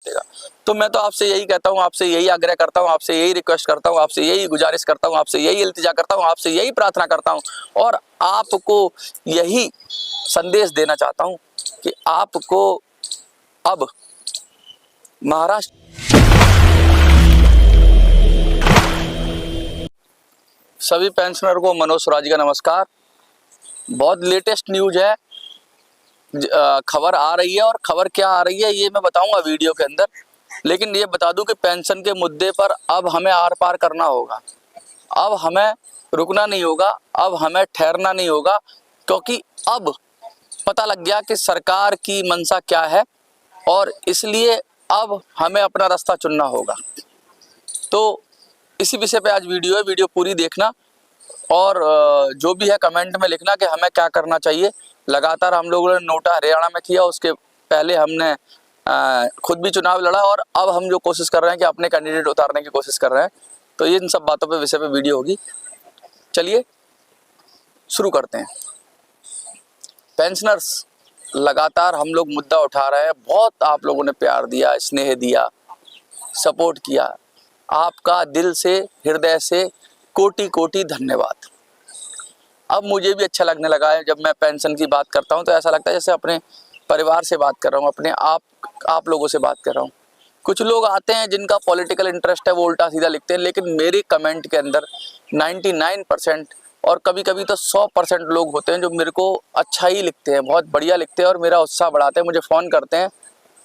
देगा। तो मैं तो आपसे यही कहता हूँ, आपसे यही आग्रह करता हूँ, आपसे यही रिक्वेस्ट करता हूँ, आपसे यही गुजारिश करता हूँ, आपसे यही इल्तिजा करता हूँ, आपसे यही प्रार्थना करता हूँ और आपको यही संदेश देना चाहता हूँ कि आपको अब महाराष्ट्र सभी पेंशनर को मनोज स्वराज का नमस्कार। बहुत लेटेस्ट न्यूज है, खबर आ रही है और खबर क्या आ रही है ये मैं बताऊंगा वीडियो के अंदर। लेकिन ये बता दूं कि पेंशन के मुद्दे पर अब हमें आर पार करना होगा, अब हमें रुकना नहीं होगा, अब हमें ठहरना नहीं होगा, क्योंकि अब पता लग गया कि सरकार की मंशा क्या है और इसलिए अब हमें अपना रास्ता चुनना होगा। तो इसी विषय पे आज वीडियो है, वीडियो पूरी देखना और जो भी है कमेंट में लिखना कि हमें क्या करना चाहिए। लगातार हम लोगों ने नोटा हरियाणा में किया, उसके पहले हमने खुद भी चुनाव लड़ा और अब हम जो कोशिश कर रहे हैं कि अपने कैंडिडेट उतारने की कोशिश कर रहे हैं। तो ये इन सब बातों पे विषय पे वीडियो होगी। चलिए शुरू करते हैं। पेंशनर्स, लगातार हम लोग मुद्दा उठा रहे हैं, बहुत आप लोगों ने प्यार दिया, स्नेह दिया, सपोर्ट किया, आपका दिल से हृदय से कोटि कोटि धन्यवाद। अब मुझे भी अच्छा लगने लगा है, जब मैं पेंशन की बात करता हूं तो ऐसा लगता है जैसे अपने परिवार से बात कर रहा हूं, अपने आप लोगों से बात कर रहा हूं। कुछ लोग आते हैं जिनका पॉलिटिकल इंटरेस्ट है, वो उल्टा सीधा लिखते हैं, लेकिन मेरे कमेंट के अंदर 99% और कभी कभी तो 100% लोग होते हैं जो मेरे को अच्छा ही लिखते हैं, बहुत बढ़िया लिखते हैं और मेरा उत्साह बढ़ाते हैं, मुझे फ़ोन करते हैं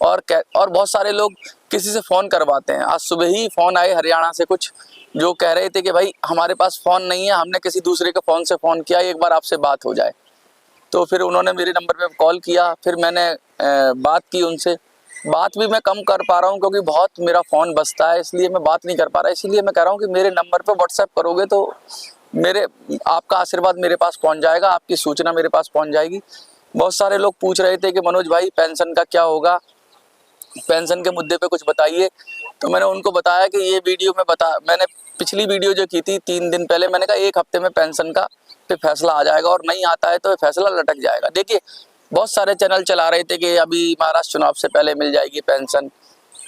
और बहुत सारे लोग किसी से फ़ोन करवाते हैं। आज सुबह ही फ़ोन आए हरियाणा से कुछ, जो कह रहे थे कि भाई हमारे पास फ़ोन नहीं है, हमने किसी दूसरे के फ़ोन से फ़ोन किया, एक बार आपसे बात हो जाए। तो फिर उन्होंने मेरे नंबर पे कॉल किया, फिर मैंने बात की उनसे। बात भी मैं कम कर पा रहा हूँ क्योंकि बहुत मेरा फ़ोन बजता है, इसलिए मैं बात नहीं कर पा रहा। इसीलिए मैं कह रहा हूँ कि मेरे नंबर पे व्हाट्सएप करोगे तो आपका आशीर्वाद मेरे पास पहुँच जाएगा, आपकी सूचना मेरे पास पहुँच जाएगी। बहुत सारे लोग पूछ रहे थे कि मनोज भाई पेंशन का क्या होगा, पेंशन के मुद्दे पे कुछ बताइए। तो मैंने उनको बताया कि ये वीडियो मैंने पिछली वीडियो जो की थी 3 दिन पहले, मैंने कहा 1 हफ्ते में पेंशन का पे फैसला आ जाएगा और नहीं आता है तो फैसला लटक जाएगा। देखिए, बहुत सारे चैनल चला रहे थे कि अभी महाराष्ट्र चुनाव से पहले मिल जाएगी पेंशन,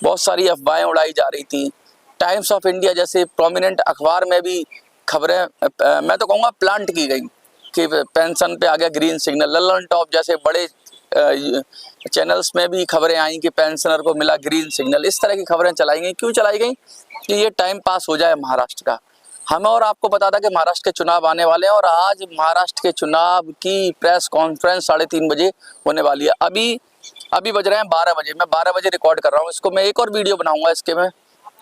बहुत सारी अफवाहें उड़ाई जा रही थी। टाइम्स ऑफ इंडिया जैसे प्रोमिनेंट अखबार में भी खबरें मैं तो कहूँगा प्लांट की गई कि पेंशन पे आ गया ग्रीन सिग्नल। लल्लन टॉप जैसे बड़े चैनल्स में भी खबरें आई कि पेंशनर को मिला ग्रीन सिग्नल। इस तरह की खबरें चलाई गई। क्यों चलाई गई? कि ये टाइम पास हो जाए महाराष्ट्र का। हमें और आपको पता था कि महाराष्ट्र के चुनाव आने वाले हैं और आज महाराष्ट्र के चुनाव की प्रेस कॉन्फ्रेंस 3:30 बजे होने वाली है। अभी बज रहे हैं 12 बजे, मैं 12 बजे रिकॉर्ड कर रहा हूँ इसको। मैं एक और वीडियो बनाऊंगा, इसके मैं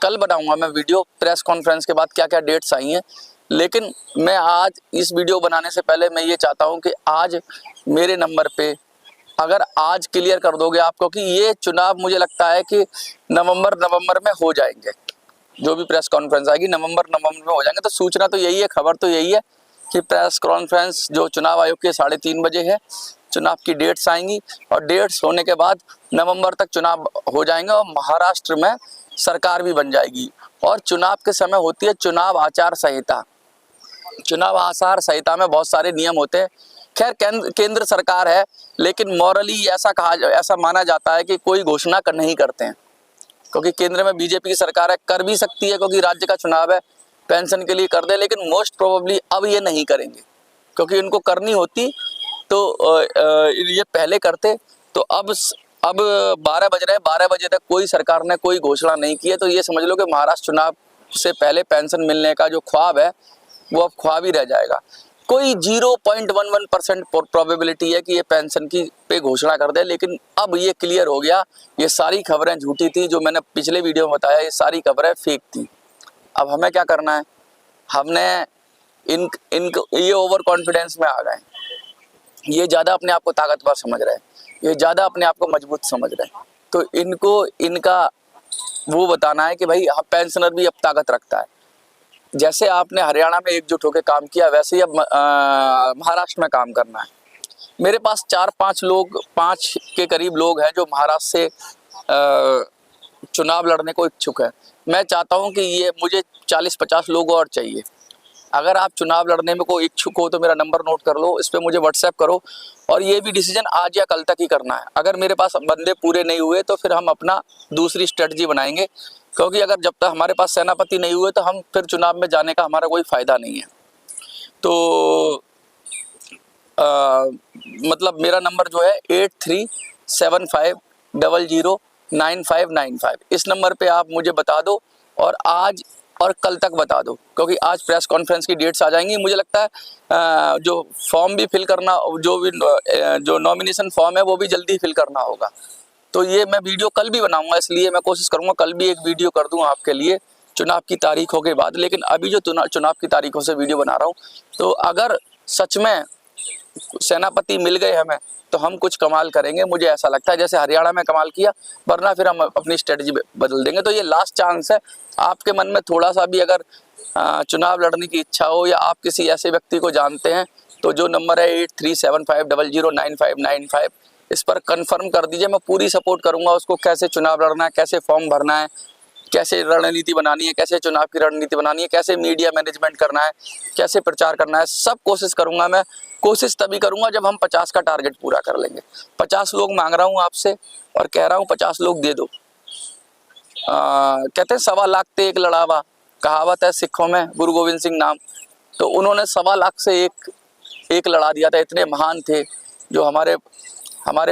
कल बनाऊंगा मैं वीडियो, प्रेस कॉन्फ्रेंस के बाद क्या क्या डेट्स आई हैं। लेकिन मैं आज इस वीडियो बनाने से पहले मैं ये चाहता हूँ कि आज मेरे नंबर पे अगर आज क्लियर कर दोगे आप, क्योंकि ये चुनाव मुझे लगता है कि नवंबर में हो जाएंगे। जो भी प्रेस कॉन्फ्रेंस आएगी नवंबर में हो जाएंगे। तो सूचना तो यही है, खबर तो यही है कि प्रेस कॉन्फ्रेंस जो चुनाव आयोग के 3:30 बजे है, चुनाव की डेट्स आएंगी और डेट्स होने के बाद नवंबर तक चुनाव हो जाएंगे और महाराष्ट्र में सरकार भी बन जाएगी। और चुनाव के समय होती है चुनाव आचार संहिता। चुनाव आचार संहिता में बहुत सारे नियम होते हैं। खैर केंद्र सरकार है, लेकिन मॉरली ऐसा माना जाता है कि कोई घोषणा नहीं करते हैं, क्योंकि केंद्र में बीजेपी की सरकार है, कर भी सकती है क्योंकि राज्य का चुनाव है, पेंशन के लिए कर दे। लेकिन मोस्ट प्रोबेबली अब ये नहीं करेंगे, क्योंकि इनको करनी होती तो ये पहले करते। तो अब 12 बज रहे हैं, 12 बजे तक कोई सरकार ने कोई घोषणा नहीं की है। तो ये समझ लो कि महाराष्ट्र चुनाव से पहले पेंशन मिलने का जो ख्वाब है वो अब ख्वाब ही रह जाएगा। कोई 0.11% प्रोबेबिलिटी है कि ये पेंशन की पे घोषणा कर दे। लेकिन अब ये क्लियर हो गया, ये सारी खबरें झूठी थी जो मैंने पिछले वीडियो में बताया, ये सारी खबरें फेक थी। अब हमें क्या करना है? हमने इनको ये ओवर कॉन्फिडेंस में आ गए, ये ज़्यादा अपने आप को ताकतवर समझ रहे हैं, ये ज़्यादा अपने आप को मजबूत समझ रहे हैं। तो इनको इनका वो बताना है कि भाई पेंशनर भी अब ताकत रखता है। जैसे आपने हरियाणा में एकजुट होकर काम किया, वैसे ही अब महाराष्ट्र में काम करना है। मेरे पास 4-5 लोग, 5 के करीब लोग हैं जो महाराष्ट्र से चुनाव लड़ने को इच्छुक है। मैं चाहता हूं कि ये मुझे 40-50 लोग और चाहिए। अगर आप चुनाव लड़ने में कोई इच्छुक हो तो मेरा नंबर नोट कर लो, इस पर मुझे व्हाट्सएप करो, और ये भी डिसीजन आज या कल तक ही करना है। अगर मेरे पास बंदे पूरे नहीं हुए तो फिर हम अपना दूसरी स्ट्रेटजी बनाएंगे, क्योंकि अगर जब तक हमारे पास सेनापति नहीं हुए तो हम फिर चुनाव में जाने का हमारा कोई फ़ायदा नहीं है। तो मतलब मेरा नंबर जो है 8375009595, इस नंबर पे आप मुझे बता दो, और आज और कल तक बता दो, क्योंकि आज प्रेस कॉन्फ्रेंस की डेट्स आ जाएंगी। मुझे लगता है जो फॉर्म भी फिल करना, जो नॉमिनेशन फॉर्म है वो भी जल्दी फिल करना होगा। तो ये मैं वीडियो कल भी बनाऊंगा, इसलिए मैं कोशिश करूंगा कल भी एक वीडियो कर दूं आपके लिए चुनाव की तारीखों के बाद। लेकिन अभी जो चुनाव की तारीखों से वीडियो बना रहा हूँ, तो अगर सच में सेनापति मिल गए हमें तो हम कुछ कमाल करेंगे, मुझे ऐसा लगता है, जैसे हरियाणा में कमाल किया, वरना फिर हम अपनी स्ट्रेटजी बदल देंगे। तो ये लास्ट चांस है, आपके मन में थोड़ा सा भी अगर चुनाव लड़ने की इच्छा हो, या आप किसी ऐसे व्यक्ति को जानते हैं, तो जो नंबर है 8375009595, इस पर कंफर्म कर दीजिए। मैं पूरी सपोर्ट करूंगा उसको, कैसे चुनाव लड़ना है, कैसे फॉर्म भरना है, कैसे रणनीति बनानी है, कैसे चुनाव की रणनीति बनानी है, कैसे मीडिया मैनेजमेंट करना है, कैसे प्रचार करना है, सब कोशिश करूंगा। मैं कोशिश तभी करूंगा जब हम 50 का टारगेट पूरा कर लेंगे। 50 लोग मांग रहा हूं आपसे, और कह रहा हूं 50 लोग दे दो। कहते हैं 1.25 लाख ते एक लड़ावा, कहावत है सिखों में, गुरु गोविंद सिंह नाम। तो उन्होंने 1.25 लाख से एक लड़ा दिया था। इतने महान थे जो हमारे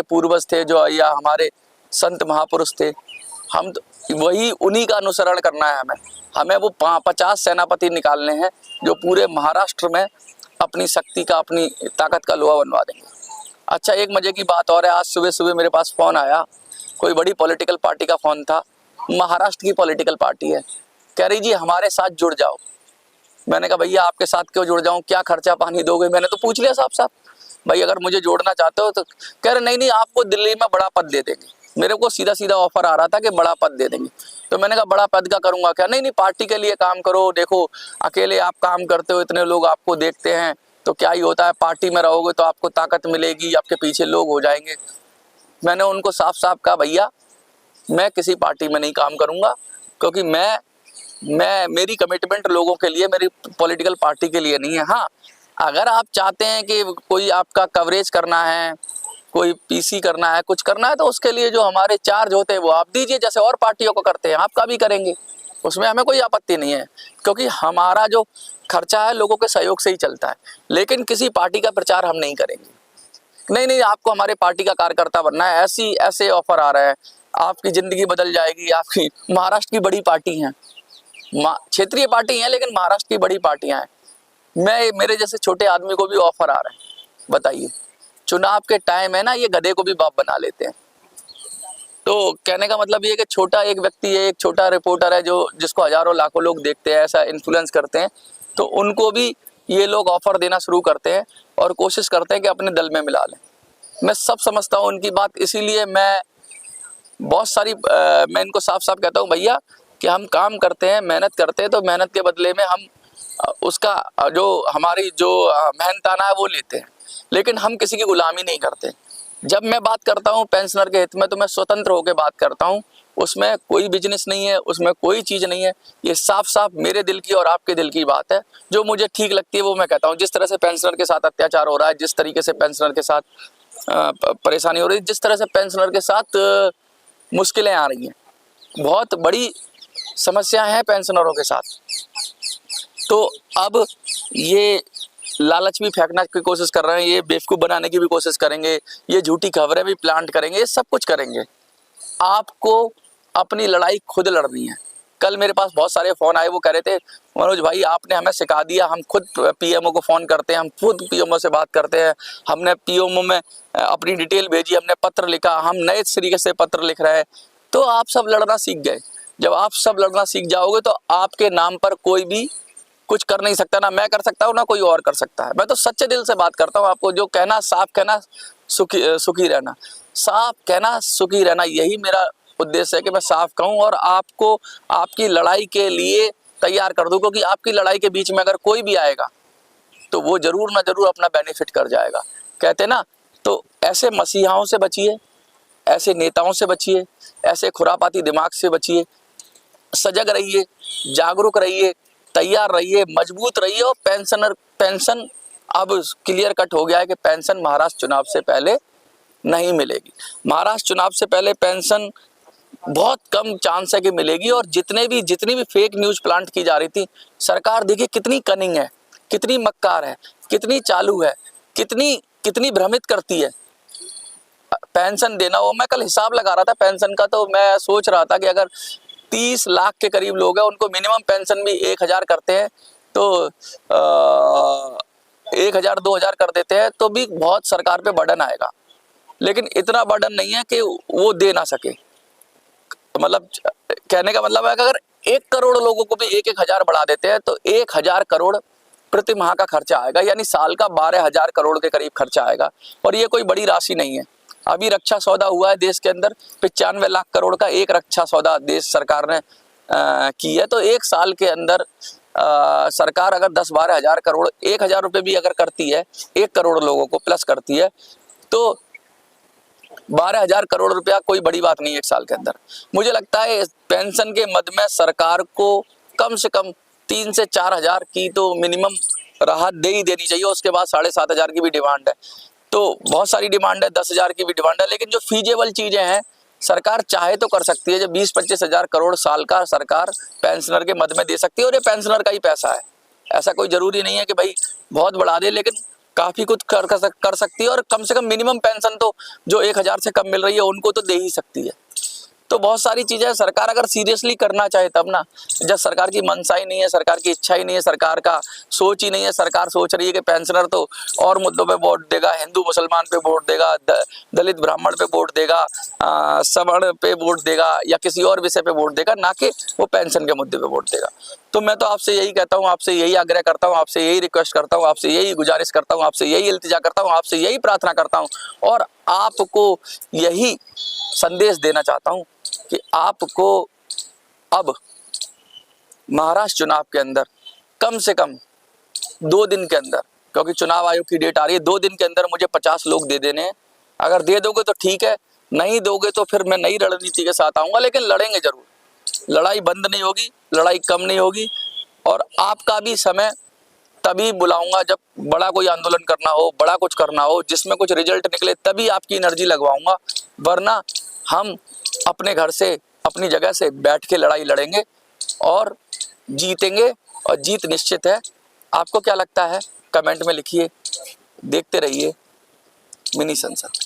पूर्वज थे, जो या हमारे संत महापुरुष थे। हम तो वही उन्हीं का अनुसरण करना है। हमें वो 50 सेनापति निकालने हैं जो पूरे महाराष्ट्र में अपनी शक्ति का, अपनी ताकत का लोहा बनवा देंगे। अच्छा, एक मजे की बात और है, आज सुबह सुबह मेरे पास फ़ोन आया, कोई बड़ी पॉलिटिकल पार्टी का फ़ोन था, महाराष्ट्र की पॉलिटिकल पार्टी है, कह रही जी हमारे साथ जुड़ जाओ। मैंने कहा भैया आपके साथ क्यों जुड़ जाऊं, क्या खर्चा पानी दोगे? मैंने तो पूछ लिया साफ साफ, भाई अगर मुझे जोड़ना चाहते हो तो। कह रहे नहीं आपको दिल्ली में बड़ा पद दे देंगे। मेरे को सीधा सीधा ऑफर आ रहा था कि बड़ा पद दे देंगे। तो मैंने कहा बड़ा पद का करूंगा क्या? नहीं पार्टी के लिए काम करो, देखो अकेले आप काम करते हो, इतने लोग आपको देखते हैं तो क्या ही होता है, पार्टी में रहोगे तो आपको ताकत मिलेगी, आपके पीछे लोग हो जाएंगे। मैंने उनको साफ साफ कहा भैया मैं किसी पार्टी में नहीं काम करूंगा, क्योंकि मेरी कमिटमेंट लोगों के लिए, मेरी पॉलिटिकल पार्टी के लिए नहीं है। हाँ, अगर आप चाहते हैं कि कोई आपका कवरेज करना है, कोई पीसी करना है, कुछ करना है, तो उसके लिए जो हमारे चार्ज होते हैं वो आप दीजिए, जैसे और पार्टियों को करते हैं आपका भी करेंगे, उसमें हमें कोई आपत्ति नहीं है, क्योंकि हमारा जो खर्चा है लोगों के सहयोग से ही चलता है। लेकिन किसी पार्टी का प्रचार हम नहीं करेंगे। नहीं आपको हमारे पार्टी का कार्यकर्ता बनना है, ऐसे ऑफर आ रहे हैं, आपकी ज़िंदगी बदल जाएगी। आपकी महाराष्ट्र की बड़ी पार्टी हैं, क्षेत्रीय पार्टी हैं, लेकिन महाराष्ट्र की बड़ी पार्टियां हैं। मेरे जैसे छोटे आदमी को भी ऑफर आ रहे हैं। बताइए, चुनाव के टाइम है ना, ये गधे को भी बाप बना लेते हैं। तो कहने का मतलब ये कि छोटा एक व्यक्ति है, एक छोटा रिपोर्टर है, जिसको हजारों लाखों लोग देखते हैं, ऐसा इन्फ्लुएंस करते हैं, तो उनको भी ये लोग ऑफर देना शुरू करते हैं और कोशिश करते हैं कि अपने दल में मिला लें। मैं सब समझता हूँ उनकी बात, इसीलिए मैं इनको साफ साफ कहता हूँ भैया कि हम काम करते हैं, मेहनत करते हैं, तो मेहनत के बदले में हम उसका हमारी मेहनताना है वो लेते हैं, लेकिन हम किसी की गुलामी नहीं करते। जब मैं बात करता हूँ पेंशनर के हित में, तो मैं स्वतंत्र होकर बात करता हूँ, उसमें कोई बिजनेस नहीं है, उसमें कोई चीज़ नहीं है। ये साफ साफ मेरे दिल की और आपके दिल की बात है, जो मुझे ठीक लगती है वो मैं कहता हूँ। जिस तरह से पेंशनर के साथ अत्याचार हो रहा है, जिस तरीके से पेंशनर के साथ परेशानी हो रही है, जिस तरह से पेंशनर के साथ मुश्किलें आ रही हैं, बहुत बड़ी समस्याएं हैं पेंशनरों के साथ, तो अब ये लालच भी फेंकने की कोशिश कर रहे हैं, ये बेवकूफ़ बनाने की भी कोशिश करेंगे, ये झूठी खबरें भी प्लांट करेंगे, ये सब कुछ करेंगे। आपको अपनी लड़ाई खुद लड़नी है। कल मेरे पास बहुत सारे फ़ोन आए, वो कह रहे थे मनोज भाई आपने हमें सिखा दिया, हम खुद पीएमओ को फ़ोन करते हैं, हम खुद पीएमओ से बात करते हैं, हमने पीएमओ में अपनी डिटेल भेजी, हमने पत्र लिखा, हम नए तरीके से पत्र लिख रहे हैं। तो आप सब लड़ना सीख गए। जब आप सब लड़ना सीख जाओगे तो आपके नाम पर कोई भी कुछ कर नहीं सकता, ना मैं कर सकता हूँ ना कोई और कर सकता है। मैं तो सच्चे दिल से बात करता हूँ, आपको जो कहना साफ कहना, सुखी रहना, साफ कहना सुखी रहना, यही मेरा उद्देश्य है कि मैं साफ कहूँ और आपको आपकी लड़ाई के लिए तैयार कर दूँ, क्योंकि आपकी लड़ाई के बीच में अगर कोई भी आएगा तो वो जरूर ना जरूर अपना बेनिफिट कर जाएगा, कहते ना। तो ऐसे मसीहाओं से बचिए, ऐसे नेताओं से बचिए, ऐसे खुरापाती दिमाग से बचिए, सजग रहिए, जागरूक रहिए, तैयार रहिए, मजबूत रहिए। और पेंशन अब क्लियर कट हो गया है कि पेंशन महाराष्ट्र चुनाव से पहले नहीं मिलेगी। महाराष्ट्र चुनाव से पहले पेंशन बहुत कम चांस है कि मिलेगी। और जितनी भी फेक न्यूज प्लांट की जा रही थी, सरकार देखिए कितनी कनिंग है, कितनी मक्कार है, कितनी चालू है, कितनी भ्रमित करती है। पेंशन देना हो, मैं कल हिसाब लगा रहा था पेंशन का, तो मैं सोच रहा था कि अगर 30 लाख के करीब लोग हैं, उनको मिनिमम पेंशन भी 1000 करते हैं, तो 1000 2000 कर देते हैं, तो भी बहुत सरकार पे बर्डन आएगा। लेकिन इतना बर्डन नहीं है कि वो दे ना सके। मतलब कहने का मतलब है कि अगर 1 करोड़ लोगों को भी 1000 बढ़ा देते हैं, तो 1000 करोड़ प्रति माह का खर्चा आएगा, यानी साल का 12000 करोड़ के करीब खर्चा आएगा। और ये कोई बड़ी राशि नहीं है। अभी रक्षा सौदा हुआ है देश के अंदर, 95 लाख करोड़ का एक रक्षा सौदा देश सरकार ने की है। तो एक साल के अंदर सरकार अगर 10-12 हजार करोड़, 1000 रुपये भी अगर करती है, 1 करोड़ लोगों को प्लस करती है, तो 12000 करोड़ रुपया कोई बड़ी बात नहीं है एक साल के अंदर। मुझे लगता है पेंशन के मद में सरकार को कम से कम 3 से 4 हजार की तो मिनिमम राहत दे ही देनी चाहिए। उसके बाद 7500 की भी डिमांड है, तो बहुत सारी डिमांड है, 10,000 की भी डिमांड है। लेकिन जो फीजेबल चीजें हैं, सरकार चाहे तो कर सकती है। जो 20-25 हजार करोड़ साल का सरकार पेंशनर के मद में दे सकती है, और ये पेंशनर का ही पैसा है। ऐसा कोई जरूरी नहीं है कि भाई बहुत बढ़ा दे, लेकिन काफी कुछ कर सकती है। और कम से कम मिनिमम पेंशन तो जो 1000 से कम मिल रही है उनको तो दे ही सकती है। तो बहुत सारी चीजें सरकार अगर सीरियसली करना चाहे तब ना। जब सरकार की मनसा ही नहीं है, सरकार की इच्छा ही नहीं है, सरकार का सोच ही नहीं है, सरकार सोच रही है कि पेंशनर तो और मुद्दों पे वोट देगा, हिंदू मुसलमान पे वोट देगा, दलित ब्राह्मण पे वोट देगा, सवर्ण पे वोट देगा, या किसी और विषय पे वोट देगा, ना कि वो पेंशन के मुद्दे पे वोट देगा। तो मैं तो आपसे यही कहता हूँ, आपसे यही आग्रह करता हूँ, आपसे यही रिक्वेस्ट करता हूँ, आपसे यही गुजारिश करता हूँ, आपसे यही इल्तिजा करता हूँ, आपसे यही प्रार्थना करता हूँ, और आपको यही संदेश देना चाहता हूँ कि आपको अब महाराष्ट्र चुनाव के अंदर कम से कम 2 दिन के अंदर, क्योंकि चुनाव आयोग की डेट आ रही है, 2 दिन के अंदर मुझे 50 लोग दे देने हैं। अगर दे दोगे तो ठीक है, नहीं दोगे तो फिर मैं नई रणनीति के साथ आऊंगा, लेकिन लड़ेंगे जरूर। लड़ाई बंद नहीं होगी, लड़ाई कम नहीं होगी। और आपका भी समय तभी बुलाऊंगा जब बड़ा कोई आंदोलन करना हो, बड़ा कुछ करना हो, जिसमें कुछ रिजल्ट निकले, तभी आपकी एनर्जी लगवाऊंगा। वरना हम अपने घर से, अपनी जगह से बैठ के लड़ाई लड़ेंगे और जीतेंगे, और जीत निश्चित है। आपको क्या लगता है कमेंट में लिखिए। देखते रहिए मिनी संसद।